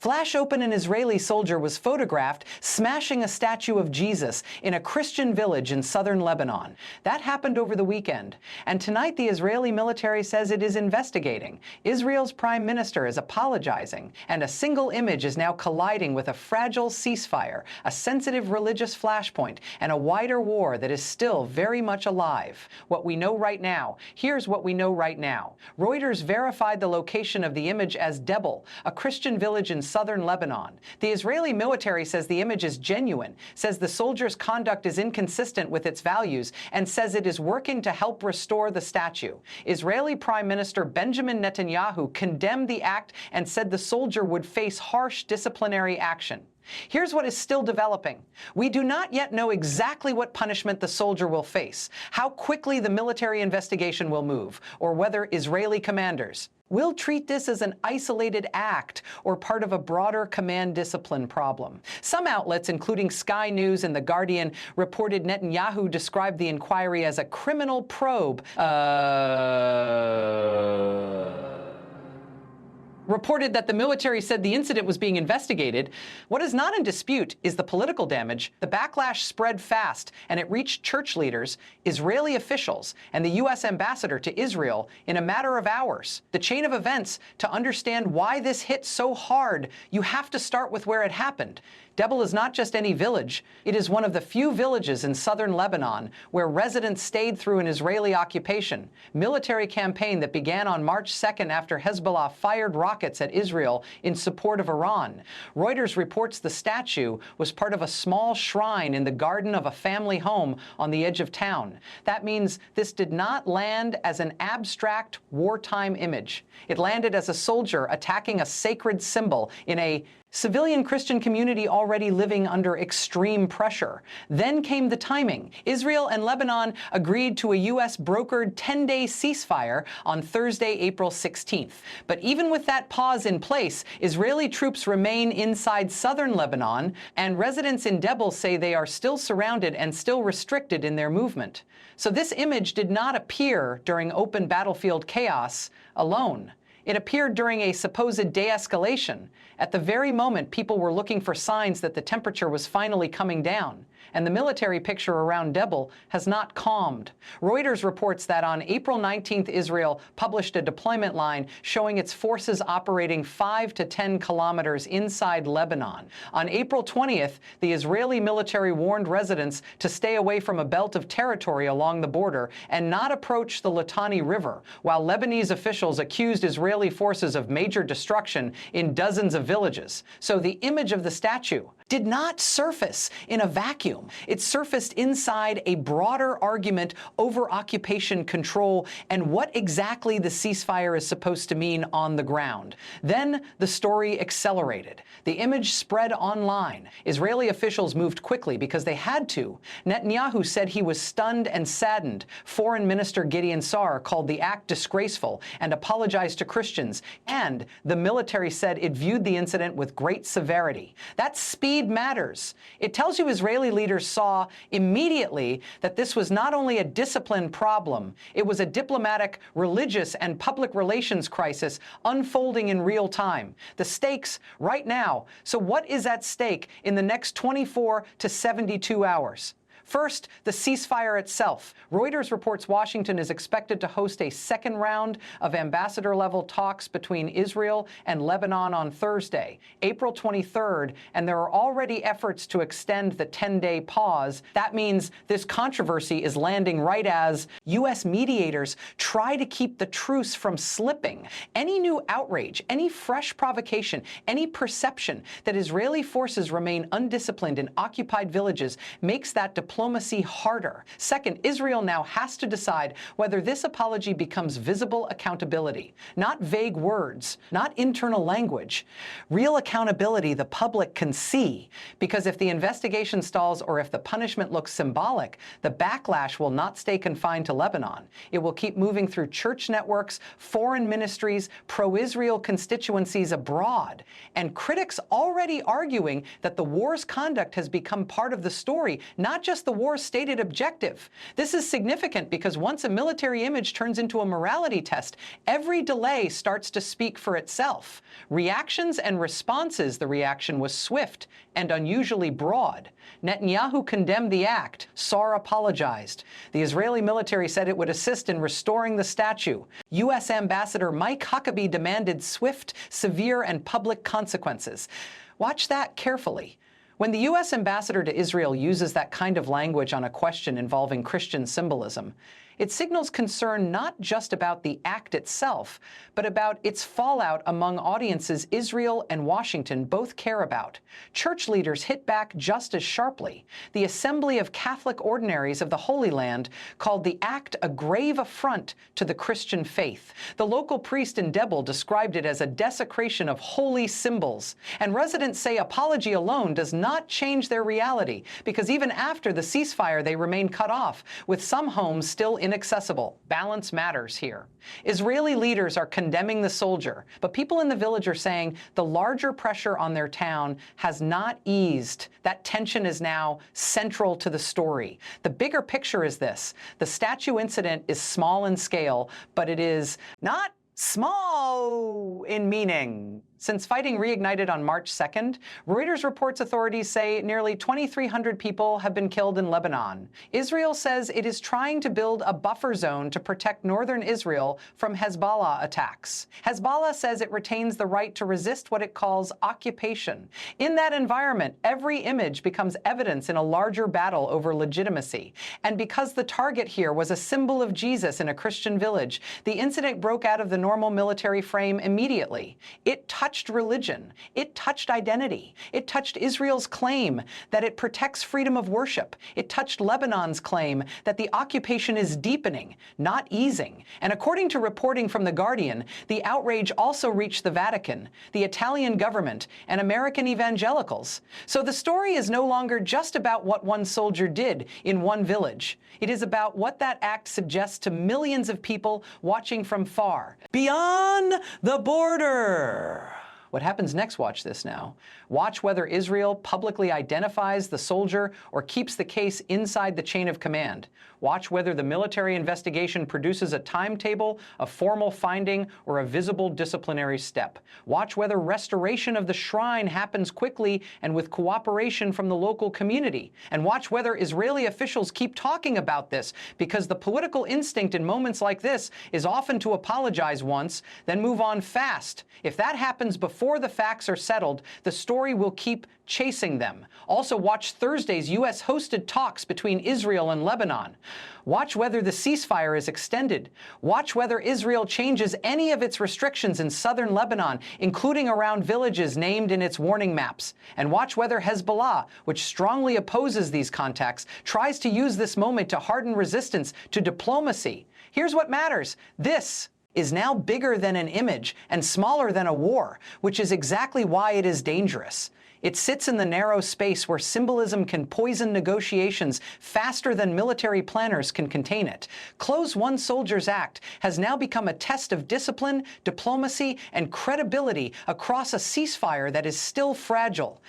Flash open, an Israeli soldier was photographed smashing a statue of Jesus in a Christian village in southern Lebanon. That happened over the weekend. And tonight, the Israeli military says it is investigating. Israel's prime minister is apologizing. And a single image is now colliding with a fragile ceasefire, a sensitive religious flashpoint, and a wider war that is still very much alive. What we know right now. Here's what we know right now. Reuters verified the location of the image as Debel, a Christian village in southern Lebanon. The Israeli military says the image is genuine, says the soldier's conduct is inconsistent with its values, and says it is working to help restore the statue. Israeli Prime Minister Benjamin Netanyahu condemned the act and said the soldier would face harsh disciplinary action. Here's what is still developing. We do not yet know exactly what punishment the soldier will face, how quickly the military investigation will move, or whether Israeli commanders will treat this as an isolated act or part of a broader command discipline problem. Some outlets, including Sky News and The Guardian, reported Netanyahu described the inquiry as a criminal probe. Reported that the military said the incident was being investigated. What is not in dispute is the political damage. The backlash spread fast, and it reached church leaders, Israeli officials, and the U.S. ambassador to Israel in a matter of hours. The chain of events, to understand why this hit so hard, you have to start with where it happened. Debel is not just any village. It is one of the few villages in southern Lebanon where residents stayed through an Israeli occupation, military campaign that began on March 2nd after Hezbollah fired rockets at Israel in support of Iran. Reuters reports the statue was part of a small shrine in the garden of a family home on the edge of town. That means this did not land as an abstract wartime image. It landed as a soldier attacking a sacred symbol in a civilian Christian community already living under extreme pressure. Then came the timing. Israel and Lebanon agreed to a U.S.-brokered 10-day ceasefire on Thursday, April 16th. But even with that pause in place, Israeli troops remain inside southern Lebanon, and residents in Debel say they are still surrounded and still restricted in their movement. So this image did not appear during open battlefield chaos alone. It appeared during a supposed de-escalation, at the very moment people were looking for signs that the temperature was finally coming down. And the military picture around Debel has not calmed. Reuters reports that on April 19th, Israel published a deployment line showing its forces operating 5 to 10 kilometers inside Lebanon. On April 20th, the Israeli military warned residents to stay away from a belt of territory along the border and not approach the Litani River, while Lebanese officials accused Israeli forces of major destruction in dozens of villages. So the image of the statue did not surface in a vacuum. It surfaced inside a broader argument over occupation control and what exactly the ceasefire is supposed to mean on the ground. Then the story accelerated. The image spread online. Israeli officials moved quickly because they had to. Netanyahu said he was stunned and saddened. Foreign Minister Gideon Saar called the act disgraceful and apologized to Christians. And the military said it viewed the incident with great severity. That speed matters. It tells you Israeli leaders saw immediately that this was not only a discipline problem, it was a diplomatic, religious, and public relations crisis unfolding in real time. The stakes right now. So what is at stake in the next 24 to 72 hours? First, the ceasefire itself. Reuters reports Washington is expected to host a second round of ambassador-level talks between Israel and Lebanon on Thursday, April 23rd, and there are already efforts to extend the 10-day pause. That means this controversy is landing right as U.S. mediators try to keep the truce from slipping. Any new outrage, any fresh provocation, any perception that Israeli forces remain undisciplined in occupied villages makes that diplomacy harder. Second, Israel now has to decide whether this apology becomes visible accountability, not vague words, not internal language, real accountability the public can see. Because if the investigation stalls or if the punishment looks symbolic, the backlash will not stay confined to Lebanon. It will keep moving through church networks, foreign ministries, pro-Israel constituencies abroad, and critics already arguing that the war's conduct has become part of the story, not just the war's stated objective. This is significant because once a military image turns into a morality test, every delay starts to speak for itself. Reactions and responses, the reaction was swift and unusually broad. Netanyahu condemned the act. Saar apologized. The Israeli military said it would assist in restoring the statue. U.S. Ambassador Mike Huckabee demanded swift, severe, and public consequences. Watch that carefully. When the U.S. ambassador to Israel uses that kind of language on a question involving Christian symbolism, it signals concern not just about the act itself, but about its fallout among audiences Israel and Washington both care about. Church leaders hit back just as sharply. The Assembly of Catholic Ordinaries of the Holy Land called the act a grave affront to the Christian faith. The local priest in Debel described it as a desecration of holy symbols. And residents say apology alone does not change their reality, because even after the ceasefire they remain cut off, with some homes still inaccessible. Balance matters here. Israeli leaders are condemning the soldier, but people in the village are saying the larger pressure on their town has not eased. That tension is now central to the story. The bigger picture is this: the statue incident is small in scale, but it is not small in meaning. Since fighting reignited on March 2nd, Reuters reports authorities say nearly 2,300 people have been killed in Lebanon. Israel says it is trying to build a buffer zone to protect northern Israel from Hezbollah attacks. Hezbollah says it retains the right to resist what it calls occupation. In that environment, every image becomes evidence in a larger battle over legitimacy. And because the target here was a symbol of Jesus in a Christian village, the incident broke out of the normal military frame immediately. It touched religion. It touched identity. It touched Israel's claim that it protects freedom of worship. It touched Lebanon's claim that the occupation is deepening, not easing. And according to reporting from The Guardian, the outrage also reached the Vatican, the Italian government, and American evangelicals. So the story is no longer just about what one soldier did in one village. It is about what that act suggests to millions of people watching from far, beyond the border. What happens next? Watch this now. Watch whether Israel publicly identifies the soldier or keeps the case inside the chain of command. Watch whether the military investigation produces a timetable, a formal finding, or a visible disciplinary step. Watch whether restoration of the shrine happens quickly and with cooperation from the local community. And watch whether Israeli officials keep talking about this, because the political instinct in moments like this is often to apologize once, then move on fast. If that happens before the facts are settled, the story will keep chasing them. Also watch Thursday's U.S.-hosted talks between Israel and Lebanon. Watch whether the ceasefire is extended. Watch whether Israel changes any of its restrictions in southern Lebanon, including around villages named in its warning maps. And watch whether Hezbollah, which strongly opposes these contacts, tries to use this moment to harden resistance to diplomacy. Here's what matters. This is now bigger than an image and smaller than a war, which is exactly why it is dangerous. It sits in the narrow space where symbolism can poison negotiations faster than military planners can contain it. Close one soldier's act has now become a test of discipline, diplomacy, and credibility across a ceasefire that is still fragile.